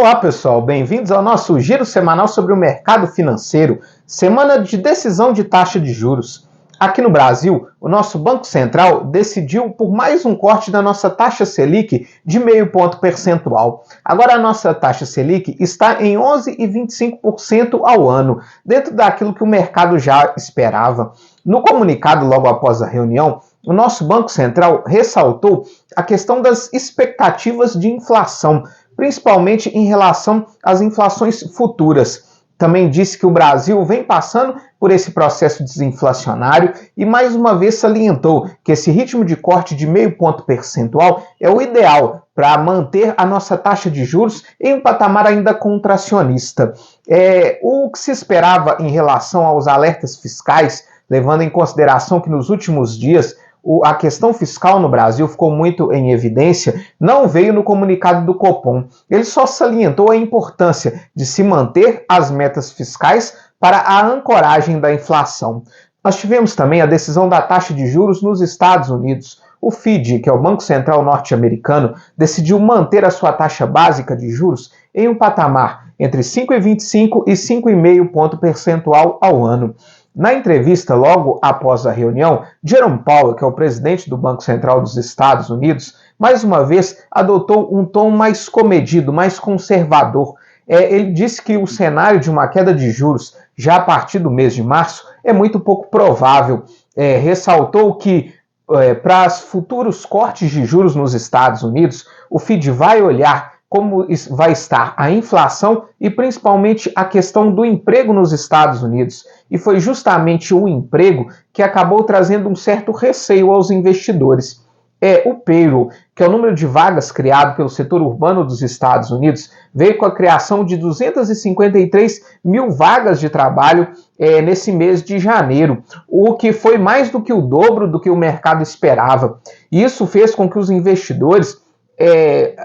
Olá pessoal, bem-vindos ao nosso giro semanal sobre o mercado financeiro, semana de decisão de taxa de juros. Aqui no Brasil, o nosso Banco Central decidiu por mais um corte da nossa taxa Selic de meio ponto percentual. Agora a nossa taxa Selic está em 11,25% ao ano, dentro daquilo que o mercado já esperava. No comunicado logo após a reunião, o nosso Banco Central ressaltou a questão das expectativas de inflação, principalmente em relação às inflações futuras. Também disse que o Brasil vem passando por esse processo desinflacionário e mais uma vez salientou que esse ritmo de corte de meio ponto percentual é o ideal para manter a nossa taxa de juros em um patamar ainda contracionista. O que se esperava em relação aos alertas fiscais, levando em consideração que nos últimos dias a questão fiscal no Brasil ficou muito em evidência, não veio no comunicado do Copom. Ele só salientou a importância de se manter as metas fiscais para a ancoragem da inflação. Nós tivemos também a decisão da taxa de juros nos Estados Unidos. O FED, que é o Banco Central norte-americano, decidiu manter a sua taxa básica de juros em um patamar entre 5,25% e 5,5 ponto percentual ao ano. Na entrevista, logo após a reunião, Jerome Powell, que é o presidente do Banco Central dos Estados Unidos, mais uma vez adotou um tom mais comedido, mais conservador. Ele disse que o cenário de uma queda de juros já a partir do mês de março é muito pouco provável. Ressaltou que para os futuros cortes de juros nos Estados Unidos, o FED vai olhar como vai estar a inflação e principalmente a questão do emprego nos Estados Unidos. E foi justamente o emprego que acabou trazendo um certo receio aos investidores. O payroll, que é o número de vagas criado pelo setor urbano dos Estados Unidos, veio com a criação de 253 mil vagas de trabalho nesse mês de janeiro, o que foi mais do que o dobro do que o mercado esperava. E isso fez com que os investidores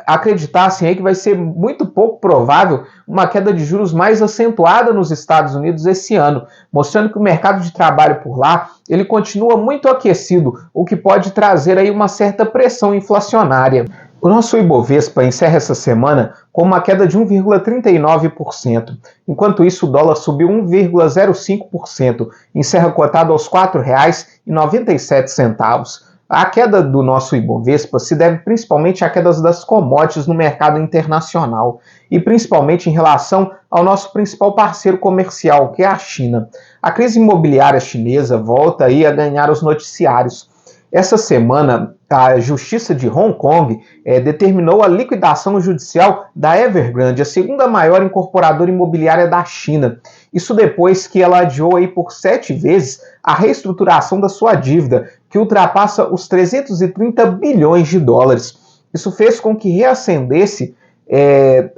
acreditassem aí que vai ser muito pouco provável uma queda de juros mais acentuada nos Estados Unidos esse ano, mostrando que o mercado de trabalho por lá ele continua muito aquecido, o que pode trazer aí uma certa pressão inflacionária. O nosso Ibovespa encerra essa semana com uma queda de 1,39%. Enquanto isso, o dólar subiu 1,05%, encerra cotado aos R$ 4,97. A queda do nosso Ibovespa se deve principalmente à queda das commodities no mercado internacional e principalmente em relação ao nosso principal parceiro comercial, que é a China. A crise imobiliária chinesa volta aí a ganhar os noticiários. Essa semana, a Justiça de Hong Kong determinou a liquidação judicial da Evergrande, a segunda maior incorporadora imobiliária da China. Isso depois que ela adiou aí por 7 vezes a reestruturação da sua dívida, que ultrapassa os 330 bilhões de dólares. Isso fez com que reacendesse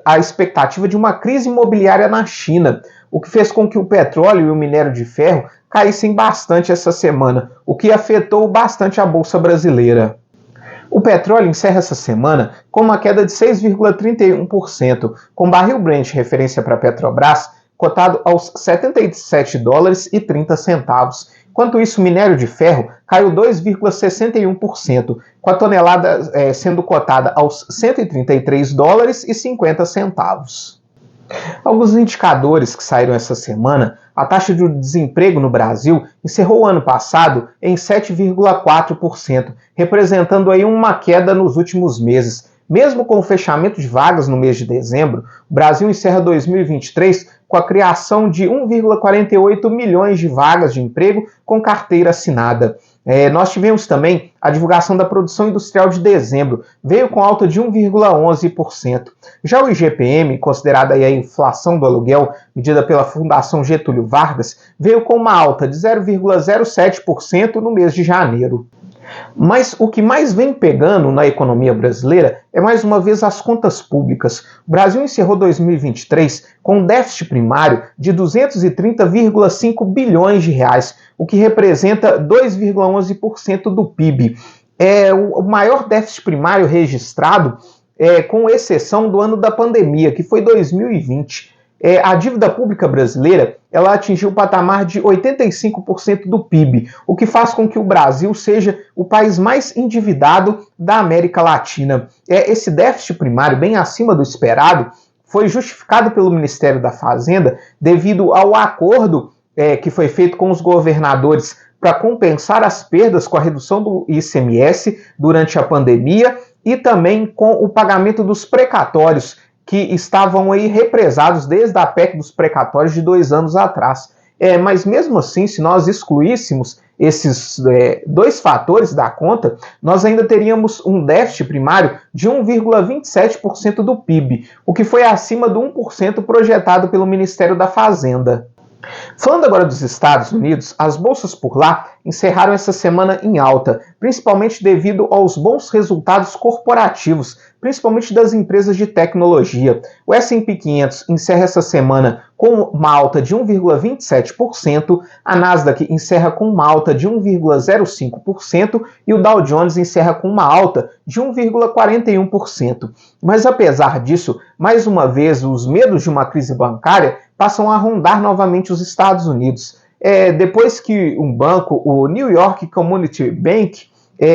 a expectativa de uma crise imobiliária na China, o que fez com que o petróleo e o minério de ferro caíssem bastante essa semana, o que afetou bastante a Bolsa Brasileira. O petróleo encerra essa semana com uma queda de 6,31%, com o barril Brent, referência para a Petrobras, cotado aos $72,30. Enquanto isso, o minério de ferro caiu 2,61%, com a tonelada sendo cotada aos $133,50. Alguns indicadores que saíram essa semana: a taxa de desemprego no Brasil encerrou o ano passado em 7,4%, representando aí uma queda nos últimos meses. Mesmo com o fechamento de vagas no mês de dezembro, o Brasil encerra 2023 com a criação de 1,48 milhões de vagas de emprego com carteira assinada. Nós tivemos também a divulgação da produção industrial de dezembro, veio com alta de 1,11%. Já o IGPM, considerada aí a inflação do aluguel, medida pela Fundação Getúlio Vargas, veio com uma alta de 0,07% no mês de janeiro. Mas o que mais vem pegando na economia brasileira é mais uma vez as contas públicas. O Brasil encerrou 2023 com um déficit primário de 230,5 bilhões de reais, o que representa 2,11% do PIB. É o maior déficit primário registrado, com exceção do ano da pandemia, que foi 2020. A dívida pública brasileira ela atingiu o patamar de 85% do PIB, o que faz com que o Brasil seja o país mais endividado da América Latina. Esse déficit primário, bem acima do esperado, foi justificado pelo Ministério da Fazenda devido ao acordo que foi feito com os governadores para compensar as perdas com a redução do ICMS durante a pandemia e também com o pagamento dos precatórios que estavam aí represados desde a PEC dos precatórios de 2 anos atrás. Mas mesmo assim, se nós excluíssemos esses dois fatores da conta, nós ainda teríamos um déficit primário de 1,27% do PIB, o que foi acima do 1% projetado pelo Ministério da Fazenda. Falando agora dos Estados Unidos, as bolsas por lá encerraram essa semana em alta, principalmente devido aos bons resultados corporativos, principalmente das empresas de tecnologia. O S&P 500 encerra essa semana com uma alta de 1,27%, a Nasdaq encerra com uma alta de 1,05% e o Dow Jones encerra com uma alta de 1,41%. Mas apesar disso, mais uma vez, os medos de uma crise bancária passam a rondar novamente os Estados Unidos. Depois que um banco, o New York Community Bank,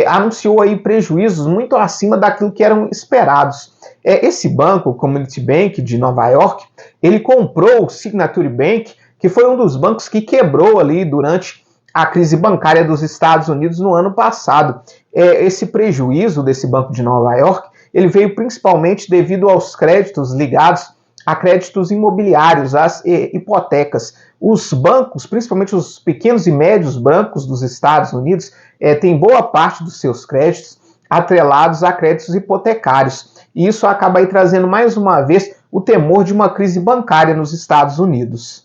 anunciou aí prejuízos muito acima daquilo que eram esperados. Esse banco, o Community Bank de Nova York, ele comprou o Signature Bank, que foi um dos bancos que quebrou ali durante a crise bancária dos Estados Unidos no ano passado. Esse prejuízo desse banco de Nova York, ele veio principalmente devido aos créditos ligados a créditos imobiliários, às hipotecas. Os bancos, principalmente os pequenos e médios bancos dos Estados Unidos, têm boa parte dos seus créditos atrelados a créditos hipotecários. E isso acaba aí trazendo mais uma vez o temor de uma crise bancária nos Estados Unidos.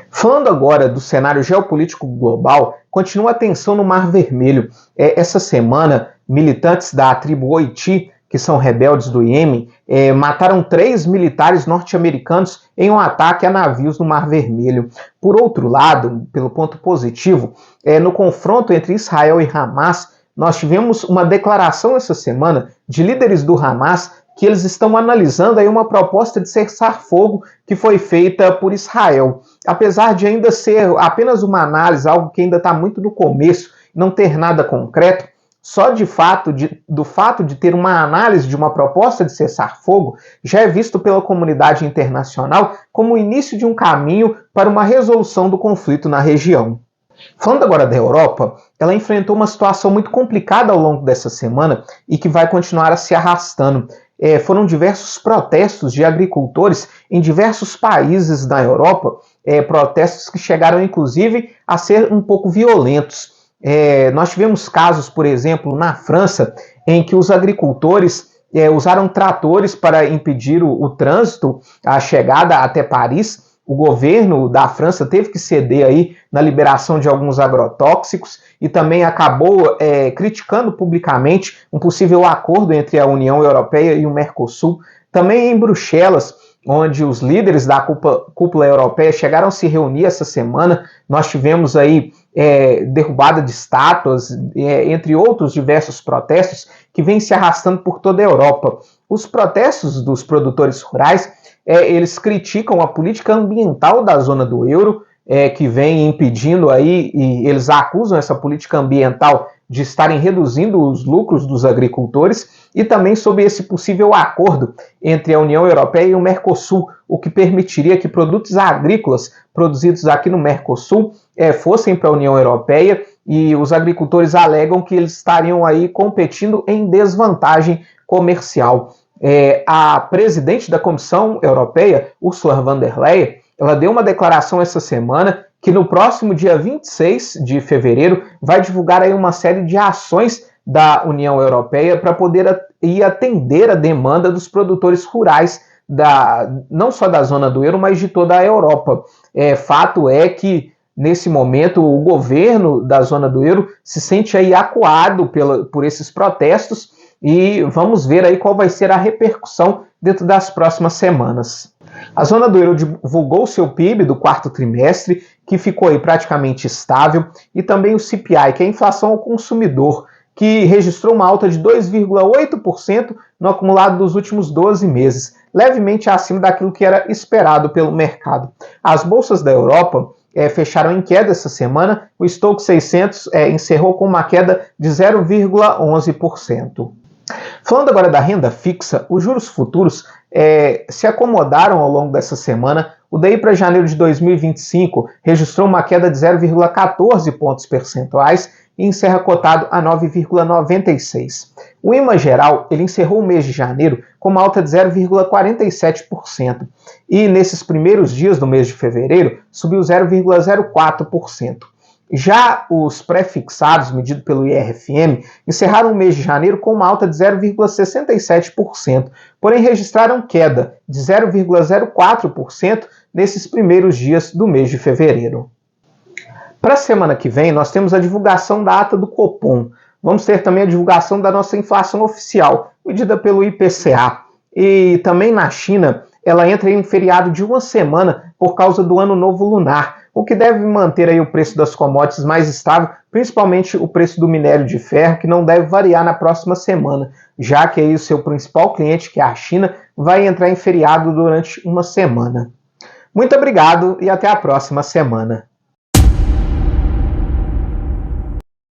Falando agora do cenário geopolítico global, continua a tensão no Mar Vermelho. Essa semana, militantes da tribo Houthi, que são rebeldes do Iêmen, mataram 3 militares norte-americanos em um ataque a navios no Mar Vermelho. Por outro lado, pelo ponto positivo, no confronto entre Israel e Hamas, nós tivemos uma declaração essa semana de líderes do Hamas que eles estão analisando aí uma proposta de cessar-fogo que foi feita por Israel. Apesar de ainda ser apenas uma análise, algo que ainda está muito no começo, não ter nada concreto, só do fato de ter uma análise de uma proposta de cessar-fogo já é visto pela comunidade internacional como o início de um caminho para uma resolução do conflito na região. Falando agora da Europa, ela enfrentou uma situação muito complicada ao longo dessa semana e que vai continuar a se arrastando. Foram diversos protestos de agricultores em diversos países da Europa, protestos que chegaram inclusive a ser um pouco violentos. Nós tivemos casos, por exemplo, na França, em que os agricultores usaram tratores para impedir o trânsito, a chegada até Paris. O governo da França teve que ceder aí na liberação de alguns agrotóxicos e também acabou criticando publicamente um possível acordo entre a União Europeia e o Mercosul. Também em Bruxelas, onde os líderes da cúpula europeia chegaram a se reunir essa semana, nós tivemos aí derrubada de estátuas, entre outros diversos protestos que vêm se arrastando por toda a Europa. Os protestos dos produtores rurais, eles criticam a política ambiental da zona do euro, que vem impedindo aí, e eles acusam essa política ambiental de estarem reduzindo os lucros dos agricultores, e também sobre esse possível acordo entre a União Europeia e o Mercosul, o que permitiria que produtos agrícolas produzidos aqui no Mercosul fossem para a União Europeia, e os agricultores alegam que eles estariam aí competindo em desvantagem comercial. A presidente da Comissão Europeia, Ursula von der Leyen, ela deu uma declaração essa semana que no próximo dia 26 de fevereiro vai divulgar aí uma série de ações da União Europeia para poder atender a demanda dos produtores rurais, não só da zona do euro, mas de toda a Europa. Fato é que, nesse momento, o governo da zona do euro se sente aí acuado por esses protestos e vamos ver aí qual vai ser a repercussão dentro das próximas semanas. A zona do euro divulgou seu PIB do quarto trimestre, que ficou aí praticamente estável, e também o CPI, que é a inflação ao consumidor, que registrou uma alta de 2,8% no acumulado dos últimos 12 meses, levemente acima daquilo que era esperado pelo mercado. As bolsas da Europa fecharam em queda essa semana. O Stoxx 600 encerrou com uma queda de 0,11%. Falando agora da renda fixa, os juros futuros se acomodaram ao longo dessa semana. O DI para janeiro de 2025 registrou uma queda de 0,14 pontos percentuais e encerra cotado a 9,96. O IMA geral ele encerrou o mês de janeiro com uma alta de 0,47% e nesses primeiros dias do mês de fevereiro subiu 0,04%. Já os pré-fixados, medido pelo IRFM, encerraram o mês de janeiro com uma alta de 0,67%, porém registraram queda de 0,04% nesses primeiros dias do mês de fevereiro. Para a semana que vem, nós temos a divulgação da ata do Copom. Vamos ter também a divulgação da nossa inflação oficial, medida pelo IPCA. E também na China, ela entra em um feriado de uma semana por causa do Ano Novo Lunar, o que deve manter aí o preço das commodities mais estável, principalmente o preço do minério de ferro, que não deve variar na próxima semana, já que aí o seu principal cliente, que é a China, vai entrar em feriado durante uma semana. Muito obrigado e até a próxima semana.